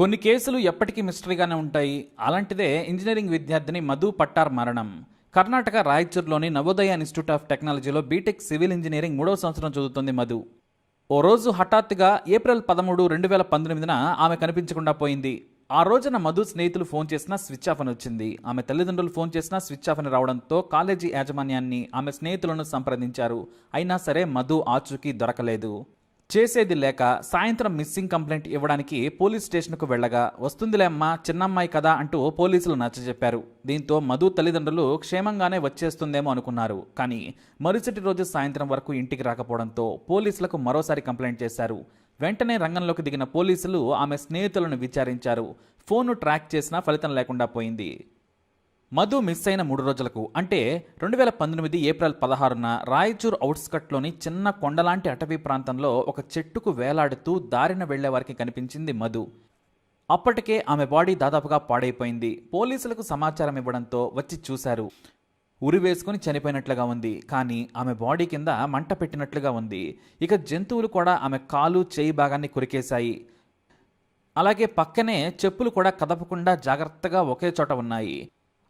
కొన్ని కేసులు ఎప్పటికీ మిస్టరీగానే ఉంటాయి. అలాంటిదే ఇంజనీరింగ్ విద్యార్థిని మధు పట్టార్ మరణం. కర్ణాటక రాయచూర్లోని నవోదయ ఇన్స్టిట్యూట్ ఆఫ్ టెక్నాలజీలో బీటెక్ సివిల్ ఇంజనీరింగ్ 3వ సంవత్సరం చదువుతోంది మధు. ఓ రోజు హఠాత్తుగా ఏప్రిల్ 13, 2019న ఆమె కనిపించకుండా పోయింది. ఆ రోజున మధు స్నేహితులు ఫోన్ చేసినా స్విచ్ ఆఫ్ అని వచ్చింది. ఆమె తల్లిదండ్రులు ఫోన్ చేసినా స్విచ్ ఆఫ్ అని రావడంతో కాలేజీ యాజమాన్యాన్ని, ఆమె స్నేహితులను సంప్రదించారు. అయినా సరే మధు ఆచూకీ దొరకలేదు. చేసేది లేక సాయంత్రం మిస్సింగ్ కంప్లైంట్ ఇవ్వడానికి పోలీస్ స్టేషన్కు వెళ్ళగా, వస్తుందిలే అమ్మా, చిన్నమ్మాయి కదా అంటూ పోలీసులు నచ్చజెప్పారు. దీంతో మధు తల్లిదండ్రులు క్షేమంగానే వచ్చేస్తుందేమో అనుకున్నారు. కానీ మరుసటి రోజు సాయంత్రం వరకు ఇంటికి రాకపోవడంతో పోలీసులకు మరోసారి కంప్లైంట్ చేశారు. వెంటనే రంగంలోకి దిగిన పోలీసులు ఆమె స్నేహితులను విచారించారు. ఫోన్ను ట్రాక్ చేసినా ఫలితం లేకుండా పోయింది. మధు మిస్ అయిన 3 రోజులకు అంటే 2019 ఏప్రిల్ 16న రాయచూర్ అవుట్స్కట్లోని చిన్న కొండలాంటి అటవీ ప్రాంతంలో ఒక చెట్టుకు వేలాడుతూ దారిన వెళ్లే వారికి కనిపించింది మధు. అప్పటికే ఆమె బాడీ దాదాపుగా పాడైపోయింది. పోలీసులకు సమాచారం ఇవ్వడంతో వచ్చి చూశారు. ఉరి వేసుకుని చనిపోయినట్లుగా ఉంది. కానీ ఆమె బాడీ కింద మంట పెట్టినట్లుగా ఉంది. ఇక జంతువులు కూడా ఆమె కాలు, చేయి భాగాన్ని కొరికేశాయి. అలాగే పక్కనే చెప్పులు కూడా కదపకుండా జాగ్రత్తగా ఒకే చోట ఉన్నాయి.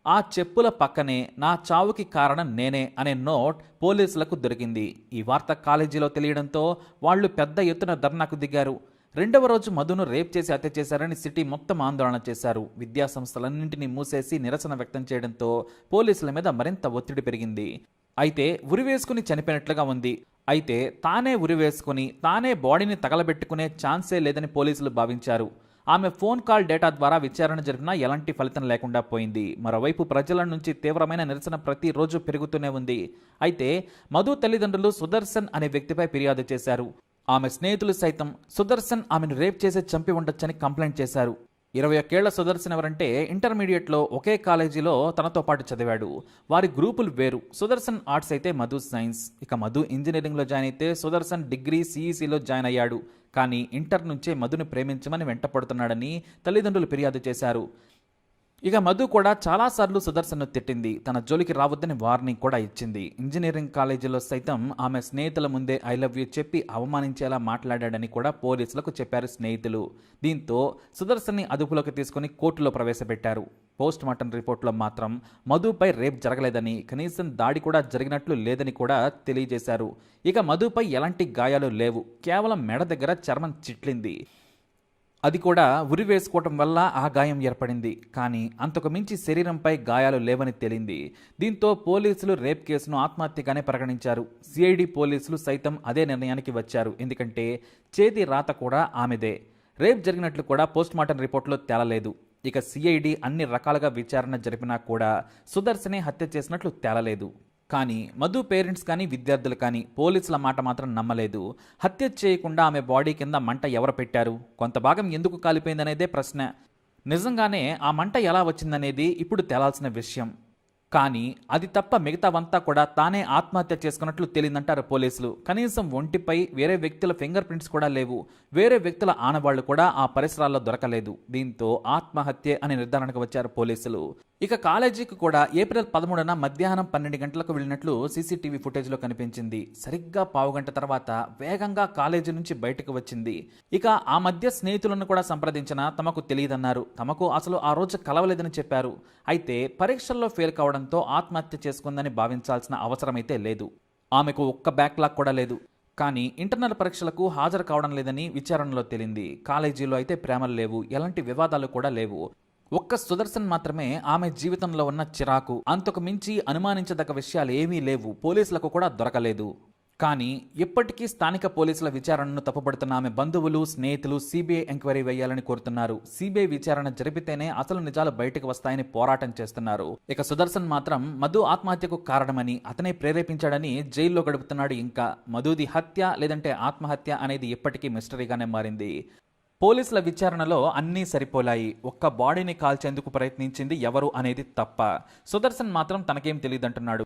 ఆ చెప్పుల పక్కనే నా చావుకి కారణం నేనే అనే నోట్ పోలీసులకు దొరికింది. ఈ వార్త కాలేజీలో తెలియడంతో వాళ్లు పెద్ద ఎత్తున ధర్నాకు దిగారు. 2వ రోజు మధును రేప్ చేసి హత్య చేశారని సిటీ మొత్తం ఆందోళన చేశారు. విద్యాసంస్థలన్నింటినీ మూసేసి నిరసన వ్యక్తం చేయడంతో పోలీసుల మీద మరింత ఒత్తిడి పెరిగింది. అయితే ఉరి వేసుకుని చనిపోయినట్లుగా ఉంది. అయితే తానే ఉరి వేసుకుని తానే బాడీని తగలబెట్టుకునే ఛాన్సే లేదని పోలీసులు భావించారు. ఆమె ఫోన్ కాల్ డేటా ద్వారా విచారణ జరిపినా ఎలాంటి ఫలితం లేకుండా పోయింది. మరోవైపు ప్రజల నుంచి తీవ్రమైన నిరసన ప్రతిరోజు పెరుగుతూనే ఉంది. అయితే మధు తల్లిదండ్రులు సుదర్శన్ అనే వ్యక్తిపై ఫిర్యాదు చేశారు. ఆమె స్నేహితులు సైతం సుదర్శన్ ఆమెను రేప్ చేసి చంపి ఉండొచ్చని కంప్లైంట్ చేశారు. 21 ఏళ్ల సుదర్శన్ ఎవరంటే ఇంటర్మీడియట్లో ఒకే కాలేజీలో తనతో పాటు చదివాడు. వారి గ్రూపులు వేరు. సుదర్శన్ ఆర్ట్స్ అయితే మధు సైన్స్. ఇక మధు ఇంజనీరింగ్లో జాయిన్ అయితే సుదర్శన్ డిగ్రీ సిఈసిలో జాయిన్ అయ్యాడు. కానీ ఇంటర్ నుంచే మధుని ప్రేమించమని వెంటపడుతున్నాడని తల్లిదండ్రులు ఫిర్యాదు చేశారు. ఇక మధు కూడా చాలాసార్లు సుదర్శన్ను తిట్టింది. తన జోలికి రావద్దని వార్నింగ్ కూడా ఇచ్చింది. ఇంజనీరింగ్ కాలేజీలో సైతం ఆమె స్నేహితుల ముందే ఐ లవ్ యూ చెప్పి అవమానించేలా మాట్లాడాడని కూడా పోలీసులకు చెప్పారు స్నేహితులు. దీంతో సుదర్శన్ని అదుపులోకి తీసుకుని కోర్టులో ప్రవేశపెట్టారు. పోస్ట్ మార్టం రిపోర్ట్లో మాత్రం మధుపై రేప్ జరగలేదని, కనీసం దాడి కూడా జరిగినట్లు లేదని కూడా తెలియజేశారు. ఇక మధుపై ఎలాంటి గాయాలు లేవు. కేవలం మెడ దగ్గర చర్మం చిట్లింది. అది కూడా ఉరి వేసుకోవటం వల్ల ఆ గాయం ఏర్పడింది. కానీ అంతకు మించి శరీరంపై గాయాలు లేవని తేలింది. దీంతో పోలీసులు రేప్ కేసును ఆత్మహత్యగానే పరిగణించారు. సిఐడి పోలీసులు సైతం అదే నిర్ణయానికి వచ్చారు. ఎందుకంటే చేతి రాత కూడా ఆమెదే. రేప్ జరిగినట్లు కూడా పోస్ట్మార్టం రిపోర్ట్లో తేలలేదు. ఇక సిఐడి అన్ని రకాలుగా విచారణ జరిపినా కూడా సుదర్శనే హత్య చేసినట్లు తేలలేదు. కానీ మధు పేరెంట్స్ కానీ విద్యార్థులు కానీ పోలీసుల మాట మాత్రం నమ్మలేదు. హత్య చేయకుండా ఆమె బాడీ కింద మంట ఎవరు పెట్టారు, కొంత భాగం ఎందుకు కాలిపోయిందనేదే ప్రశ్న. నిజంగానే ఆ మంట ఎలా వచ్చిందనేది ఇప్పుడు తేలాల్సిన విషయం. కానీ అది తప్ప మిగతావంతా కూడా తానే ఆత్మహత్య చేసుకున్నట్లు తేలిందంటారు పోలీసులు. కనీసం ఒంటిపై వేరే వ్యక్తుల ఫింగర్ ప్రింట్స్ కూడా లేవు. వేరే వ్యక్తుల ఆనవాళ్లు కూడా ఆ పరిసరాల్లో దొరకలేదు. దీంతో ఆత్మహత్య అనే నిర్ధారణకు వచ్చారు పోలీసులు. ఇక కాలేజీకి కూడా ఏప్రిల్ 13న మధ్యాహ్నం 12 గంటలకు వెళ్ళినట్లు సీసీటీవీ ఫుటేజ్లో కనిపించింది. సరిగ్గా పావుగంట తర్వాత వేగంగా కాలేజీ నుంచి బయటకు వచ్చింది. ఇక ఆ మధ్య స్నేహితులను కూడా సంప్రదించినా తమకు తెలియదన్నారు. తమకు అసలు ఆ రోజు కలవలేదని చెప్పారు. అయితే పరీక్షల్లో ఫెయిల్ కావడంతో ఆత్మహత్య చేసుకుందని భావించాల్సిన అవసరమైతే లేదు. ఆమెకు ఒక్క బ్యాక్లాగ్ కూడా లేదు. కానీ ఇంటర్నల్ పరీక్షలకు హాజరు కావడం లేదని విచారణలో తేలింది. కాలేజీలో అయితే ప్రేమలు లేవు, ఎలాంటి వివాదాలు కూడా లేవు. ఒక్క సుదర్శన్ మాత్రమే ఆమె జీవితంలో ఉన్న చిరాకు. అంతకు మించి అనుమానించదగ్గ విషయాలు ఏమీ లేవు. పోలీసులకు కూడా దొరకలేదు. కానీ ఇప్పటికీ స్థానిక పోలీసుల విచారణను తప్పుపడుతున్న ఆమె బంధువులు, స్నేహితులు సిబిఐ ఎంక్వైరీ వేయాలని కోరుతున్నారు. సిబిఐ విచారణ జరిపితేనే అసలు నిజాలు బయటకు వస్తాయని పోరాటం చేస్తున్నారు. ఇక సుదర్శన్ మాత్రం మధు ఆత్మహత్యకు కారణమని, అతనే ప్రేరేపించాడని జైల్లో గడుపుతున్నాడు. ఇంకా మధుది హత్య లేదంటే ఆత్మహత్య అనేది ఇప్పటికీ మిస్టరీగానే మారింది. పోలీసుల విచారణలో అన్నీ సరిపోలాయి. ఒక్క బాడీని కాల్చేందుకు ప్రయత్నించింది ఎవరు అనేది తప్ప. సుదర్శన్ మాత్రం తనకేం తెలియదంటున్నాడు.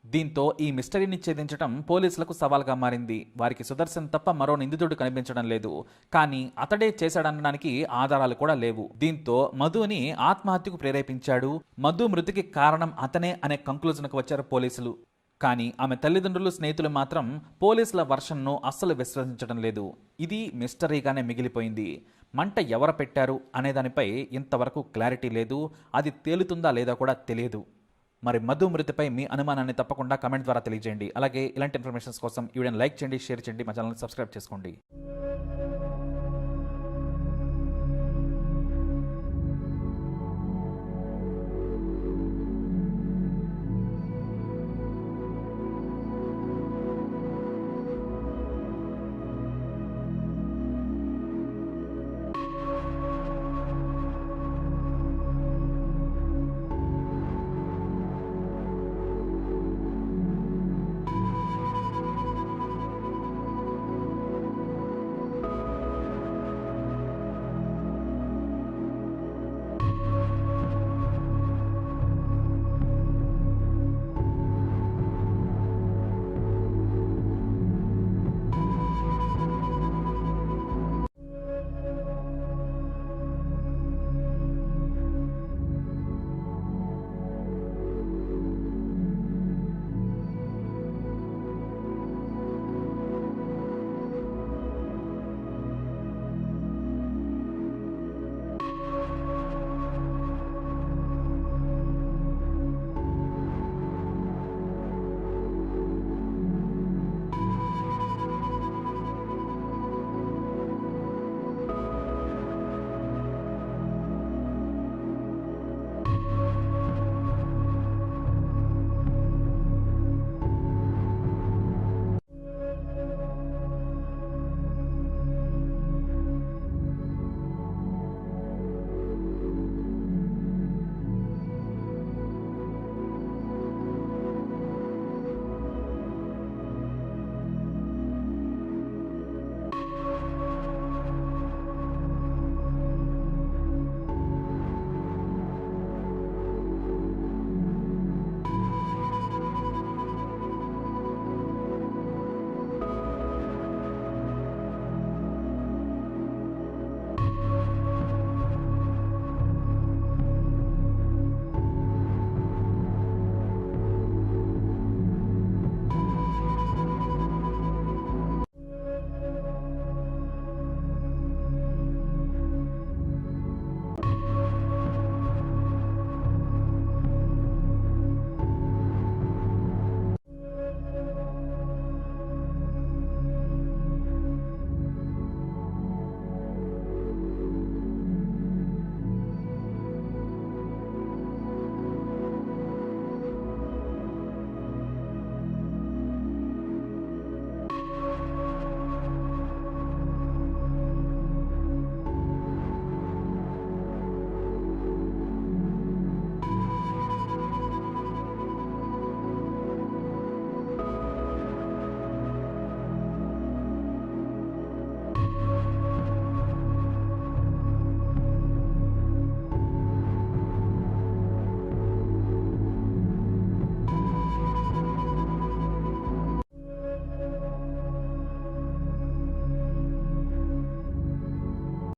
దీంతో ఈ మిస్టరీని ఛేదించడం పోలీసులకు సవాల్గా మారింది. వారికి సుదర్శన్ తప్ప మరో నిందితుడు కనిపించడం లేదు. కానీ అతడే చేశాడనడానికి ఆధారాలు కూడా లేవు. దీంతో మధుని ఆత్మహత్యకు ప్రేరేపించాడు, మధు మృతికి కారణం అతనే అనే కంక్లూజన్కు వచ్చారు పోలీసులు. కానీ ఆమె తల్లిదండ్రులు, స్నేహితులు మాత్రం పోలీసుల వర్షన్ను అస్సలు విశ్వసించడం లేదు. ఇది మిస్టరీగానే మిగిలిపోయింది. మంట ఎవరు పెట్టారు అనే దానిపై ఇంతవరకు క్లారిటీ లేదు. అది తేలుతుందా లేదా కూడా తెలియదు. మరి మధు మృతిపై మీ అనుమానాన్ని తప్పకుండా కమెంట్ ద్వారా తెలియజేయండి. అలాగే ఇలాంటి ఇన్ఫర్మేషన్స్ కోసం ఈ వీడియోని లైక్ చేయండి, షేర్ చేయండి, మా ఛానల్ని సబ్స్క్రైబ్ చేసుకోండి.